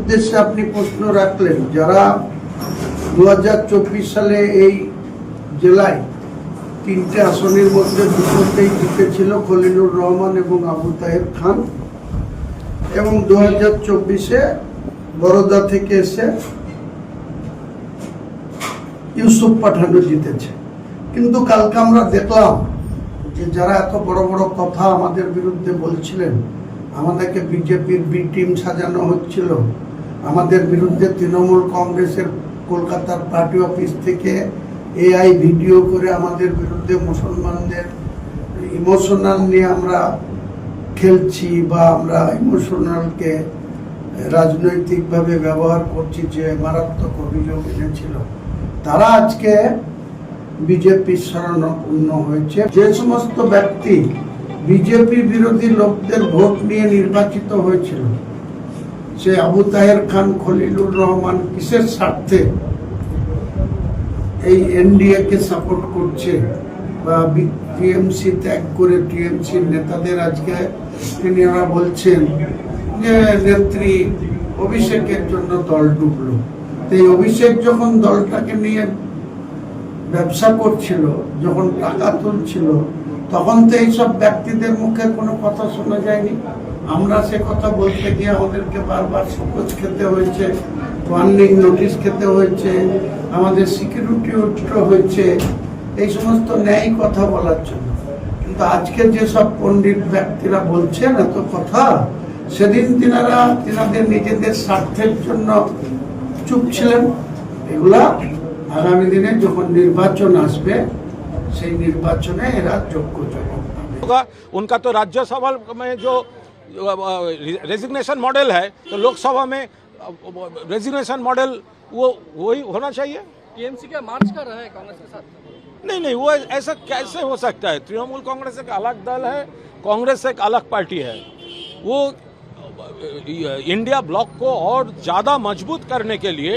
উদ্দেশ্যে আপনি প্রশ্ন রাখলেন, যারা 2024 সালে এই জেলায় 3টে আসনের মধ্যে 2টোতেই জিতেছিল, খলিলুর রহমান এবং আবু তাহের খান, এবং 2024-এ বরোদা থেকে এসে ইউসুফ পাঠানও জিতেছে। কিন্তু কালকে আমরা দেখলাম যে যারা এত বড় বড় কথা আমাদের বিরুদ্ধে বলছিলেন, আমাদেরকে বিজেপির বি টিম সাজানো হচ্ছিল, আমাদের বিরুদ্ধে তৃণমূল কংগ্রেসের কলকাতার পার্টি অফিস থেকে এআই ভিডিও করে আমাদের বিরুদ্ধে মুসলমানদের ইমোশনাল নিয়ে আমরা খেলছি বা আমরা ইমোশনালকে রাজনৈতিকভাবে ব্যবহার করছি, যে মারাত্মক অভিযোগ এনেছিল, তারা আজকে বিজেপির শরণাপন্ন হয়েছে। যে সমস্ত ব্যক্তি বিজেপি বিরোধী লোকদের ভোট নিয়ে নির্বাচিত হয়েছিল, সে আবু তাহের খান, খলিলুর রহমান কিসের স্বার্থে এই এনডিএ কে সাপোর্ট করছে বা টিএমসি ত্যাগ করে টিএমসির নেতাদের আজকে তিনিরা বলছেন যে নেত্রী অভিষেকের জন্য দল ডুবলো। এই অভিষেক যখন দলটাকে নিয়ে ব্যবসা করছিল, যখন টাকা তুলছিল, তখন তো এইসব ব্যক্তিদের মুখে কোনো কথা শোনা যায়নি। আমরা সে কথা বলতে গিয়ে আমাদেরকে বারবার শোকজ খেতে হয়েছে, ওয়ার্নিং নোটিশ খেতে হয়েছে, আমাদের সিকিউরিটি উচ্চ হয়েছে এই সমস্ত ন্যায় কথা বলার জন্য। কিন্তু আজকে যেসব পণ্ডিত ব্যক্তিরা বলছেন এত কথা, সেদিন তিনাদের নিজেদের স্বার্থের জন্য চুপ ছিলেন। এগুলা আগামী দিনে যখন নির্বাচন আসবে, সেই নির্বাচনে এরা যোগ্য জবাব পাবে। उनका तो राज्यसभा में जो रेजिग्नेशन मॉडल है, तो लोकसभा में रेजिग्नेशन मॉडल वो वही होना चाहिए। टीएमसी क्या मार्च कर रहा है कांग्रेस के साथ? नहीं, वो ऐसा कैसे हो सकता है? तृणमूल कांग्रेस एक अलग दल है, कांग्रेस एक अलग पार्टी है। वो इंडिया ब्लॉक को और ज़्यादा मजबूत करने के लिए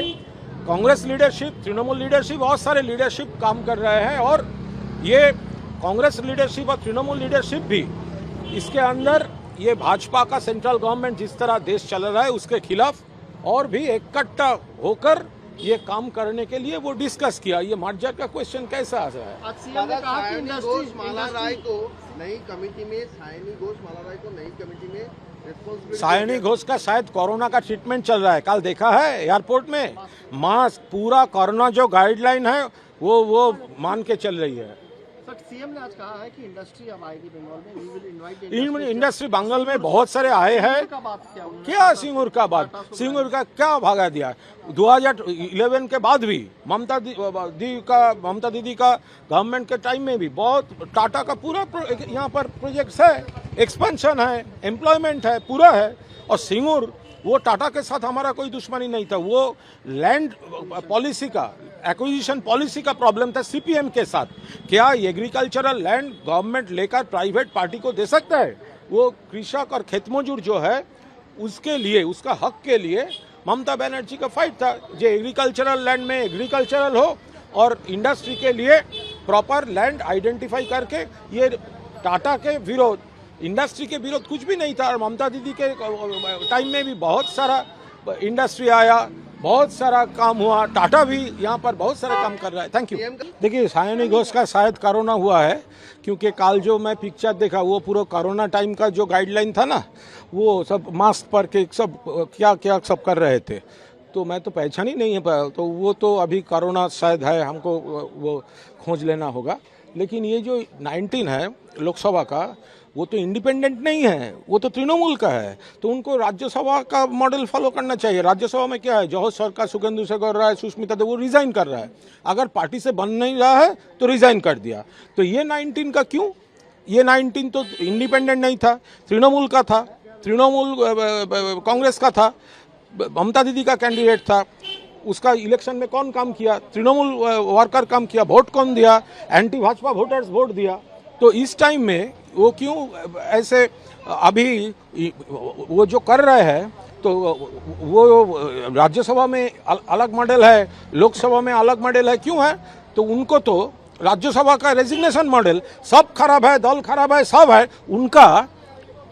कांग्रेस लीडरशिप, तृणमूल लीडरशिप, बहुत सारे लीडरशिप काम कर रहे हैं, और ये कांग्रेस लीडरशिप और तृणमूल लीडरशिप भी इसके अंदर ये भाजपा का सेंट्रल गवर्नमेंट जिस तरह देश चल रहा है उसके खिलाफ और भी इकट्ठा होकर ये काम करने के लिए वो डिस्कस किया। ये मर्जर का क्वेश्चन कैसा आ रहा है? सायनी घोष का शायद कोरोना का ट्रीटमेंट चल रहा है। कल देखा है एयरपोर्ट में मास्क, पूरा कोरोना जो गाइडलाइन है वो मान के चल रही है। सीएम ने आज कहा है कि इंडस्ट्री अब आएगी बंगाल में, we will invite industry Bengal में बहुत सारे आए हैं। क्या सिंगूर का बात, सिंगूर का क्या भागा दिया? 2011 के बाद भी ममता दीदी का गवर्नमेंट के टाइम में भी बहुत टाटा का पूरा यहाँ पर प्रोजेक्ट्स है, एक्सपेंशन है, एम्प्लॉयमेंट है, पूरा है। और सिंगूर, वो टाटा के साथ हमारा कोई दुश्मनी नहीं था, वो लैंड पॉलिसी का, एक्विजिशन पॉलिसी का प्रॉब्लम था सीपीएम के साथ। क्या एग्रीकल्चरल लैंड गवर्नमेंट लेकर प्राइवेट पार्टी को दे सकता है? वो कृषक और खेतमजूर जो है उसके लिए, उसका हक के लिए ममता बनर्जी का फाइट था, जो एग्रीकल्चरल लैंड में एग्रीकल्चरल हो और इंडस्ट्री के लिए प्रॉपर लैंड आइडेंटिफाई करके। ये टाटा के विरोध, इंडस्ट्री के विरोध कुछ भी नहीं था। और ममता दीदी के टाइम में भी बहुत सारा इंडस्ट्री आया, बहुत सारा काम हुआ, टाटा भी यहाँ पर बहुत सारा काम कर रहा है। Thank you. देखिए, सायनी घोष का शायद कोरोना हुआ है, क्योंकि कल जो मैं पिक्चर देखा वो पूरा कोरोना टाइम का जो गाइडलाइन था ना, वो सब मास्क पर के सब क्या क्या सब कर रहे थे, तो मैं तो पहचान ही नहीं है। तो वो तो अभी कोरोना शायद है, हमको वो खोज लेना होगा। लेकिन ये जो 19 है लोकसभा का, वो तो इंडिपेंडेंट नहीं है, वो तो तृणमूल का है। तो उनको राज्यसभा का मॉडल फॉलो करना चाहिए। राज्यसभा में क्या है, जवाहर सरकार सुगेंदु शेखर राय, सुष्मिता देव, वो रिजाइन कर रहा है। अगर पार्टी से बन नहीं रहा है तो रिजाइन कर दिया। तो ये 19 का क्यों? ये 19 तो इंडिपेंडेंट नहीं था, तृणमूल का था, तृणमूल कांग्रेस का था, ममता दीदी का कैंडिडेट था। उसका इलेक्शन में कौन काम किया? तृणमूल वर्कर काम किया। वोट कौन दिया? एंटी भाजपा वोटर्स वोट दिया। तो इस टाइम में वो क्यों ऐसे अभी वो जो कर रहे हैं, तो वो राज्यसभा में अलग मॉडल है, लोकसभा में अलग मॉडल है, क्यों है? तो उनको तो राज्यसभा का रेजिग्नेशन मॉडल सब खराब है, दल खराब है, सब है। उनका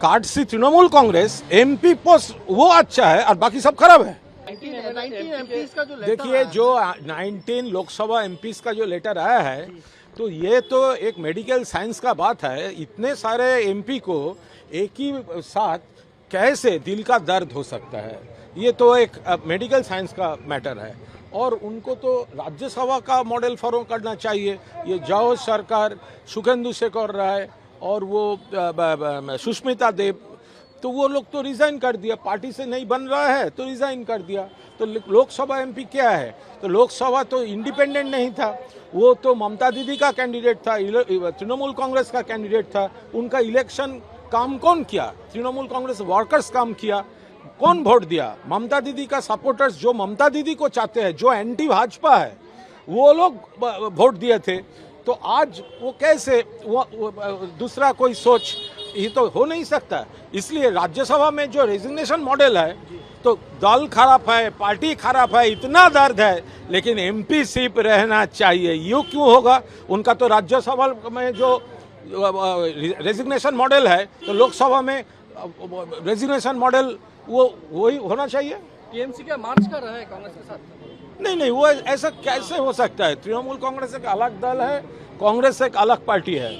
कार्ड सी तृणमूल कांग्रेस एमपी पोस्ट वो अच्छा है और बाकी सब खराब है। 19 MPs का जो लेटर देखिए आया जो 19 लोकसभा एमपीज का जो लेटर आया है तो ये तो एक मेडिकल साइंस का बात है। इतने सारे एमपी को एक ही साथ कैसे दिल का दर्द हो सकता है, ये तो एक मेडिकल साइंस का मैटर है और उनको तो राज्यसभा का मॉडल फॉलो करना चाहिए। ये जाओ सरकार सुखेंदु से कर रहा है और वो सुष्मिता देव, तो वो लोग तो रिजाइन कर दिया, पार्टी से नहीं बन रहा है तो रिजाइन कर दिया। तो लोकसभा एमपी क्या है, तो लोकसभा तो इंडिपेंडेंट नहीं था, वो तो ममता दीदी का कैंडिडेट था, तृणमूल कांग्रेस का कैंडिडेट था। उनका इलेक्शन काम कौन किया? तृणमूल कांग्रेस वर्कर्स काम किया। कौन वोट दिया? ममता दीदी का सपोर्टर्स जो ममता दीदी को चाहते हैं, जो एंटी भाजपा है, वो लोग वोट दिए थे। तो आज वो कैसे वो दूसरा कोई सोच, ये तो हो नहीं सकता। इसलिए राज्यसभा में जो रेजिग्नेशन मॉडल है, तो दल खराब है, पार्टी खराब है, इतना दर्द है, लेकिन एमपी सिर्फ रहना चाहिए। यूँ क्यों होगा? उनका तो राज्यसभा में जो रेजिग्नेशन मॉडल है, तो लोकसभा में रेजिग्नेशन मॉडल वो वही होना चाहिए। टीएमसी का मार्च कर रहा है कांग्रेस के साथ। नहीं, वो ऐसा कैसे हो सकता है? तृणमूल कांग्रेस एक अलग दल है, कांग्रेस एक अलग पार्टी है।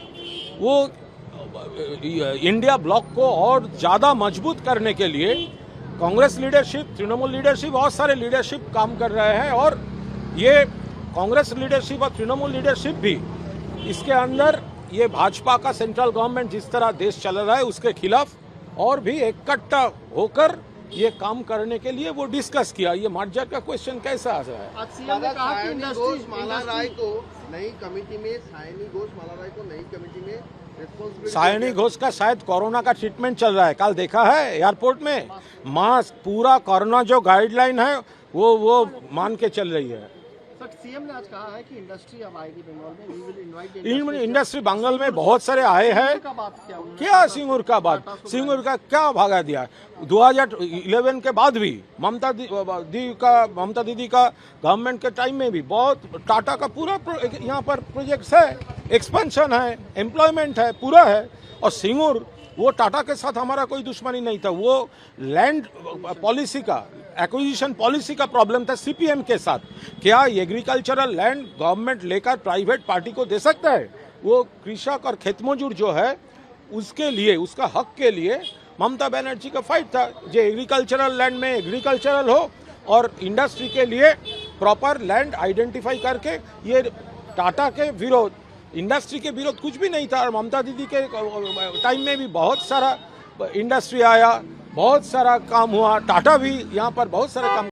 वो इंडिया ब्लॉक को और ज़्यादा मजबूत करने के लिए कांग्रेस लीडरशिप, तृणमूल लीडरशिप, बहुत सारे लीडरशिप काम कर रहे हैं और ये कांग्रेस लीडरशिप और तृणमूल लीडरशिप भी इसके अंदर ये भाजपा का सेंट्रल गवर्नमेंट जिस तरह देश चल रहा है उसके खिलाफ और भी इकट्ठा होकर ये काम करने के लिए वो डिस्कस किया। ये मर्जर का क्वेश्चन कैसा आ रहा है? आज सीएम ने कहा कि माला राय को नई कमेटी में, सायनी घोष माला राय को नई कमेटी में रिस्पॉन्सिबिलिटी। सायनी घोष का शायद कोरोना का ट्रीटमेंट चल रहा है, कल देखा है एयरपोर्ट में मास्क, पूरा कोरोना जो गाइडलाइन है वो मान के चल रही है। सर सीएम ने आज कहा है कि इंडस्ट्री अब आएगी बंगाल में, we will invite industry Bengal में बहुत सारे आए हैं। का बात क्या उन्होंने क्या सिंगूर का बात, सिंगूर का क्या भागा दिया? 2011 के बाद भी ममता दीदी का गवर्नमेंट के टाइम में भी बहुत टाटा का पूरा यहाँ पर प्रोजेक्ट्स है, एक्सपेंशन है, एम्प्लॉयमेंट है, पूरा है। और सिंगूर वो टाटा के साथ हमारा कोई दुश्मनी नहीं था, वो लैंड पॉलिसी का, एक्विजिशन पॉलिसी का प्रॉब्लम था सीपीएम के साथ। क्या एग्रीकल्चरल लैंड गवर्नमेंट लेकर प्राइवेट पार्टी को दे सकता है? वो कृषक और खेतमजूर जो है उसके लिए, उसका हक के लिए ममता बनर्जी का फाइट था, जो एग्रीकल्चरल लैंड में एग्रीकल्चरल हो और इंडस्ट्री के लिए प्रॉपर लैंड आइडेंटिफाई करके। ये टाटा के विरोध, इंडस्ट्री के विरोध कुछ भी नहीं था। और ममता दीदी के टाइम में भी बहुत सारा इंडस्ट्री आया, बहुत सारा काम हुआ, टाटा भी यहाँ पर बहुत सारा काम